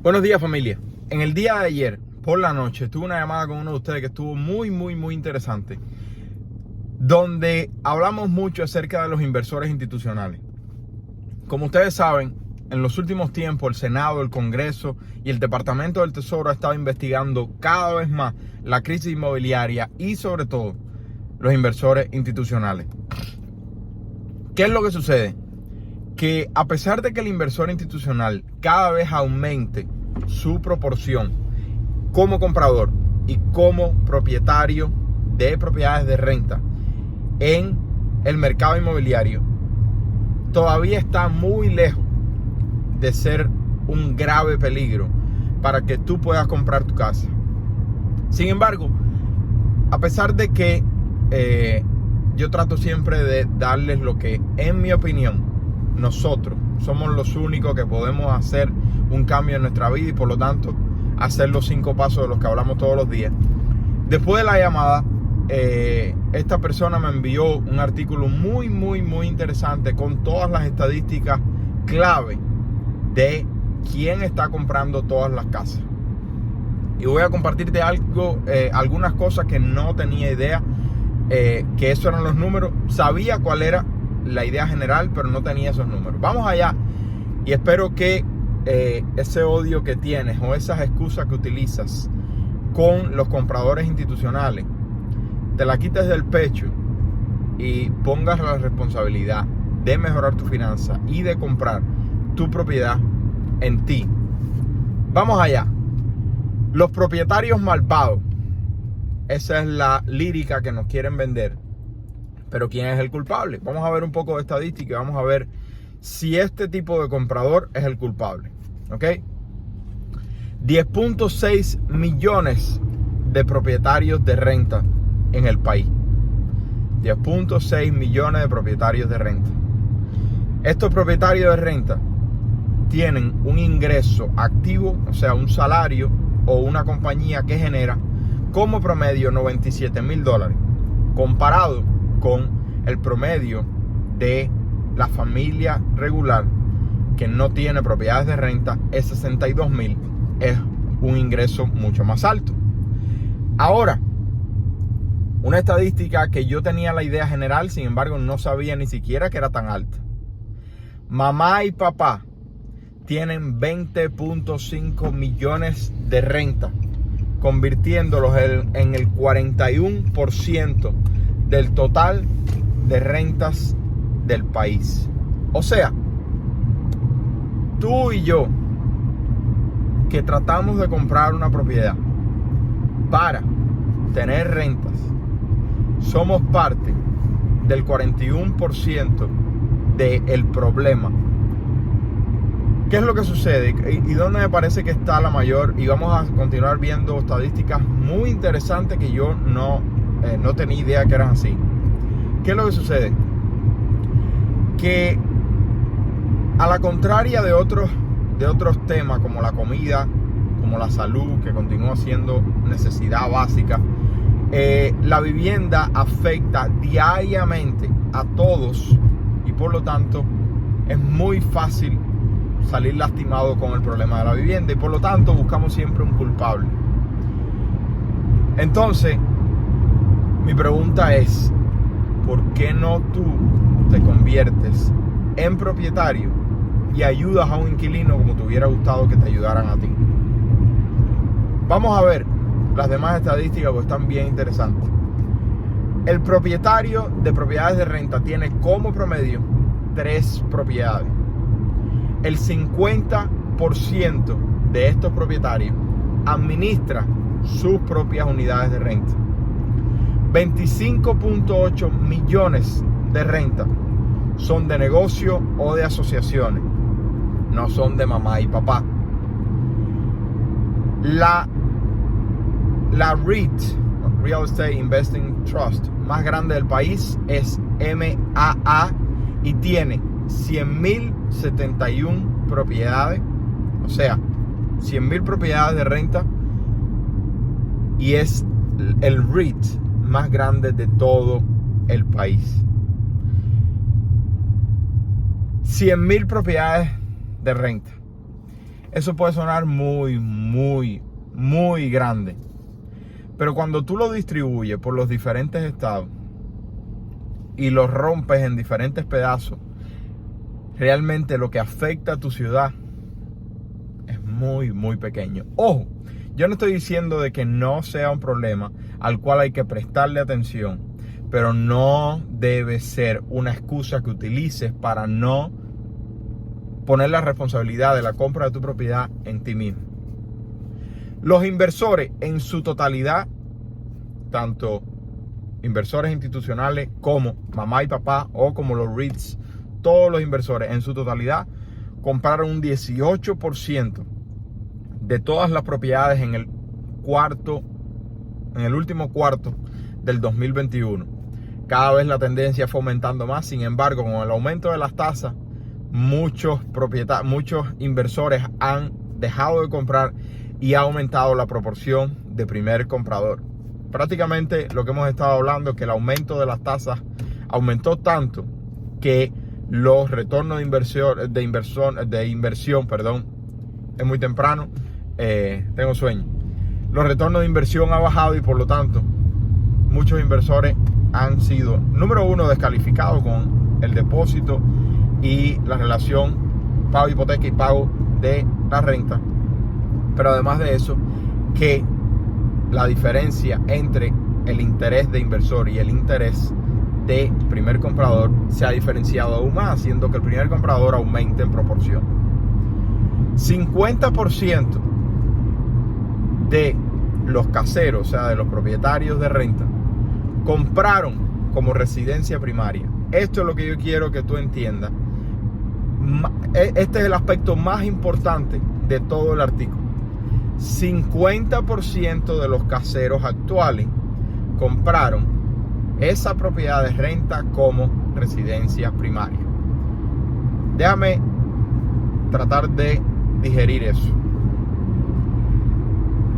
Buenos días, familia. En el día de ayer, por la noche, tuve una llamada con uno de ustedes que estuvo muy interesante, donde hablamos mucho acerca de los inversores institucionales. Como ustedes saben, en los últimos tiempos el Senado, el Congreso y el Departamento del Tesoro ha estado investigando cada vez más la crisis inmobiliaria y sobre todo los inversores institucionales. ¿Qué es lo que sucede? Que a pesar de que el inversor institucional cada vez aumente su proporción como comprador y como propietario de propiedades de renta en el mercado inmobiliario, todavía está muy lejos de ser un grave peligro para que tú puedas comprar tu casa. Sin embargo, a pesar de que yo trato siempre de darles lo que, en mi opinión, nosotros somos los únicos que podemos hacer un cambio en nuestra vida y por lo tanto hacer los 5 pasos de los que hablamos todos los días. Después de la llamada, esta persona me envió un artículo muy interesante con todas las estadísticas clave de quién está comprando todas las casas. Y voy a compartirte algunas cosas que no tenía idea, que esos eran los números. Sabía cuál era la idea general, pero no tenía esos números. Vamos allá y espero que ese odio que tienes o esas excusas que utilizas con los compradores institucionales te la quites del pecho y pongas la responsabilidad de mejorar tu finanza y de comprar tu propiedad en ti. Vamos allá. Los propietarios malvados. Esa es la lírica que nos quieren vender. Pero ¿quién es el culpable? Vamos a ver un poco de estadística y vamos a ver si este tipo de comprador es el culpable. ¿Ok? 10.6 millones de propietarios de renta en el país. 10.6 millones de propietarios de renta. Estos propietarios de renta tienen un ingreso activo, o sea, un salario o una compañía que genera como promedio $97,000, comparado con el promedio de la familia regular que no tiene propiedades de renta, es $62,000, es un ingreso mucho más alto. Ahora, una estadística que yo tenía la idea general, sin embargo no sabía ni siquiera que era tan alta. Mamá y papá tienen 20.5 millones de renta, convirtiéndolos en el 41% del total de rentas del país. O sea, tú y yo que tratamos de comprar una propiedad para tener rentas, somos parte del 41% del problema. ¿Qué es lo que sucede? ¿Y dónde me parece que está la mayor? Y vamos a continuar viendo estadísticas muy interesantes que yo no tenía idea que eran así. ¿Qué es lo que sucede? Que a la contraria de otros temas como la comida, como la salud, que continúa siendo necesidad básica, la vivienda afecta diariamente a todos y por lo tanto es muy fácil salir lastimado con el problema de la vivienda y por lo tanto buscamos siempre un culpable. Entonces, mi pregunta es, ¿por qué no tú te conviertes en propietario y ayudas a un inquilino como te hubiera gustado que te ayudaran a ti? Vamos a ver las demás estadísticas porque están bien interesantes. El propietario de propiedades de renta tiene como promedio 3 propiedades. El 50% de estos propietarios administra sus propias unidades de renta. 25.8 millones de renta son de negocio o de asociaciones, no son de mamá y papá. La REIT, Real Estate Investing Trust, más grande del país es MAA y tiene 100.071 propiedades, o sea, 100.000 propiedades de renta, y es el REIT más grande de todo el país. 100.000 propiedades de renta. eso puede sonar muy, muy, muy grande. Pero cuando tú lo distribuyes por los diferentes estados y los rompes en diferentes pedazos, realmente lo que afecta a tu ciudad es muy, muy pequeño. Ojo, yo no estoy diciendo de que no sea un problema al cual hay que prestarle atención, pero no debe ser una excusa que utilices para no poner la responsabilidad de la compra de tu propiedad en ti mismo. Los inversores en su totalidad, tanto inversores institucionales como mamá y papá o como los REITs, todos los inversores en su totalidad compraron un 18% de todas las propiedades en el último cuarto del 2021. Cada vez la tendencia fue aumentando más. Sin embargo, con el aumento de las tasas, muchos inversores han dejado de comprar y ha aumentado la proporción de primer comprador. Prácticamente lo que hemos estado hablando es que el aumento de las tasas aumentó tanto que los retornos de inversión, es muy temprano, tengo sueño. Los retornos de inversión han bajado y por lo tanto muchos inversores han sido, número uno, descalificados con el depósito y la relación pago de hipoteca y pago de la renta. Pero además de eso, que la diferencia entre el interés de inversor y el interés de primer comprador se ha diferenciado aún más, haciendo que el primer comprador aumente en proporción. 50% de los caseros, o sea, de los propietarios de renta, compraron como residencia primaria. Esto es lo que yo quiero que tú entiendas. Este es el aspecto más importante de todo el artículo. 50% de los caseros actuales compraron esa propiedad de renta como residencia primaria. Déjame tratar de digerir eso.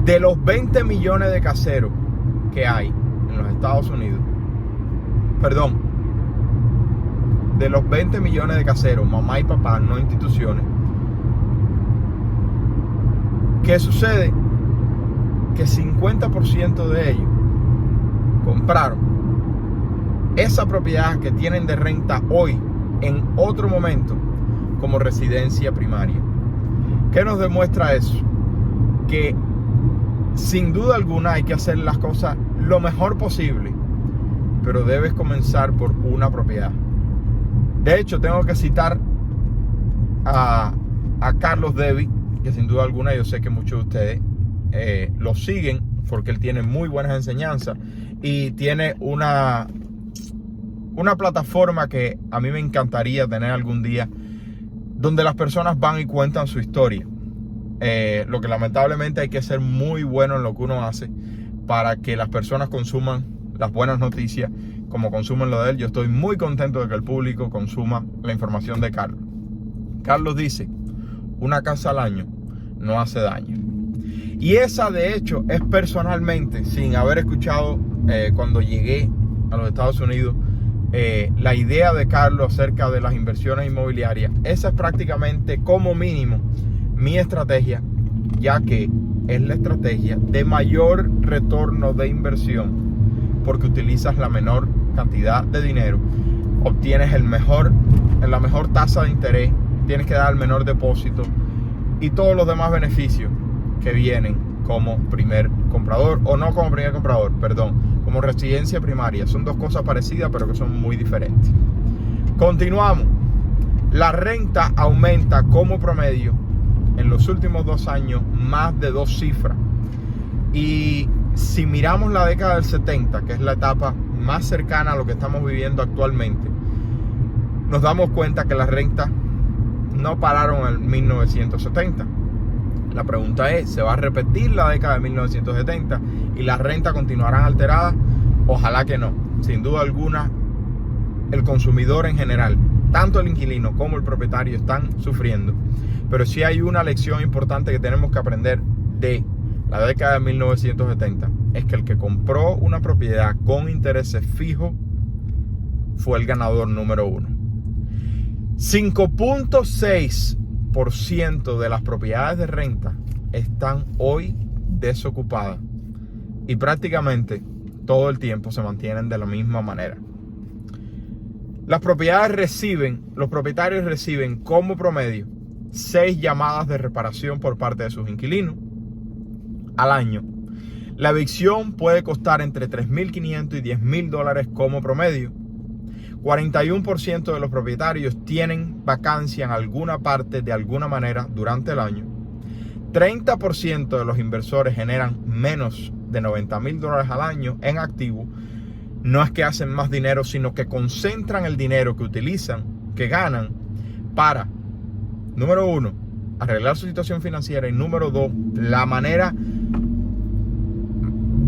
De los 20 millones de caseros que hay en los Estados Unidos, de los 20 millones de caseros, mamá y papá, no instituciones, ¿qué sucede? Que 50% de ellos compraron esa propiedad que tienen de renta hoy en otro momento como residencia primaria. ¿Qué nos demuestra eso? Que sin duda alguna hay que hacer las cosas lo mejor posible, pero debes comenzar por una propiedad. De hecho, tengo que citar a Carlos Devi, que sin duda alguna yo sé que muchos de ustedes lo siguen porque él tiene muy buenas enseñanzas y tiene una plataforma que a mí me encantaría tener algún día, donde las personas van y cuentan su historia. Lo que lamentablemente hay que ser muy bueno en lo que uno hace para que las personas consuman las buenas noticias como consumen lo de él. Yo estoy muy contento de que el público consuma la información de Carlos. Carlos dice: una casa al año no hace daño. Y esa, de hecho, es personalmente, sin haber escuchado cuando llegué a los Estados Unidos, la idea de Carlos acerca de las inversiones inmobiliarias. Esa es prácticamente, como mínimo, mi estrategia, ya que es la estrategia de mayor retorno de inversión, porque utilizas la menor cantidad de dinero, obtienes la mejor tasa de interés, tienes que dar el menor depósito y todos los demás beneficios que vienen como primer comprador, o no como primer comprador, como residencia primaria. Son dos cosas parecidas pero que son muy diferentes. Continuamos. La renta aumenta como promedio en los últimos 2 años más de 2 cifras. Y si miramos la década del 70, que es la etapa más cercana a lo que estamos viviendo actualmente, nos damos cuenta que las rentas no pararon en 1970. La pregunta es, ¿se va a repetir la década de 1970 y las rentas continuarán alteradas? Ojalá que no. Sin duda alguna, el consumidor en general, tanto el inquilino como el propietario, están sufriendo. Pero sí hay una lección importante que tenemos que aprender de la década de 1970. Es que el que compró una propiedad con intereses fijos fue el ganador número 1. 5.6 90% de las propiedades de renta están hoy desocupadas y prácticamente todo el tiempo se mantienen de la misma manera. Los propietarios reciben como promedio 6 llamadas de reparación por parte de sus inquilinos al año. La evicción puede costar entre $3,500 y $10,000 como promedio. 41% de los propietarios tienen vacancia en alguna parte de alguna manera durante el año. 30% de los inversores generan menos de $90,000 al año en activo. No es que hacen más dinero, sino que concentran el dinero que utilizan, que ganan, para, número 1, arreglar su situación financiera, y número 2, la manera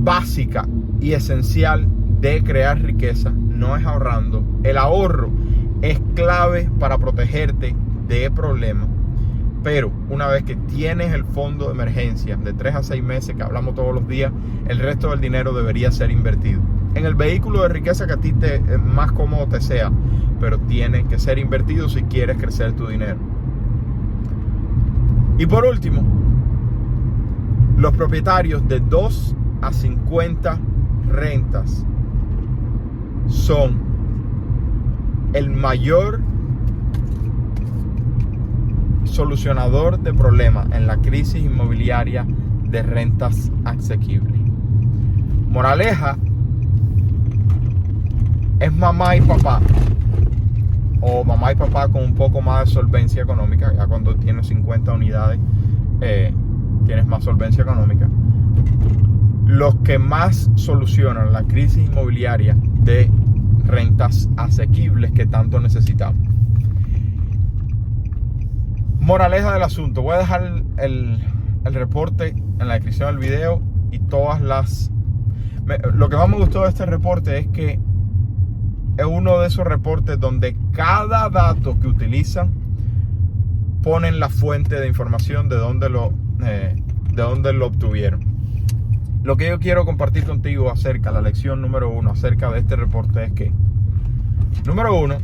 básica y esencial de crear riqueza no es ahorrando. El ahorro es clave para protegerte de problemas, pero una vez que tienes el fondo de emergencia de 3 a 6 meses que hablamos todos los días, el resto del dinero debería ser invertido en el vehículo de riqueza que a ti más cómodo te sea, pero tiene que ser invertido si quieres crecer tu dinero. Y por último, los propietarios de 2 a 50 rentas son el mayor solucionador de problemas en la crisis inmobiliaria de rentas asequibles. Moraleja: es mamá y papá, o mamá y papá con un poco más de solvencia económica. Ya cuando tienes 50 unidades tienes más solvencia económica, los que más solucionan la crisis inmobiliaria de rentas asequibles que tanto necesitamos. Moraleja del asunto: voy a dejar el reporte en la descripción del video y lo que más me gustó de este reporte es que es uno de esos reportes donde cada dato que utilizan ponen la fuente de información de dónde lo obtuvieron. Lo que yo quiero compartir contigo la lección número 1 acerca de este reporte es que, número 1,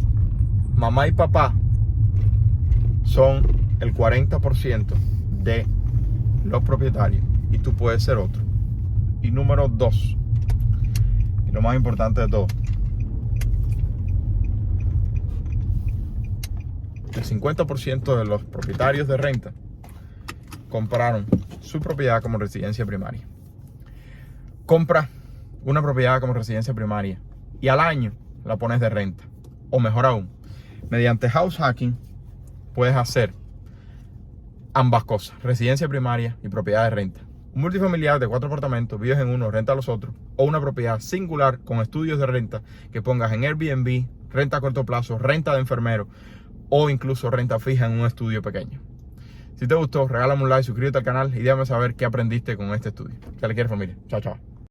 mamá y papá son el 40% de los propietarios y tú puedes ser otro. Y número 2, y lo más importante de todo, el 50% de los propietarios de renta compraron su propiedad como residencia primaria. Compra una propiedad como residencia primaria y al año la pones de renta. O mejor aún, mediante house hacking puedes hacer ambas cosas: residencia primaria y propiedad de renta. Un multifamiliar de 4 apartamentos, vives en uno, renta a los otros, o una propiedad singular con estudios de renta que pongas en Airbnb, renta a corto plazo, renta de enfermero o incluso renta fija en un estudio pequeño. Si te gustó, regálame un like, suscríbete al canal y déjame saber qué aprendiste con este estudio. Que le quieres, familia. Chao, chao.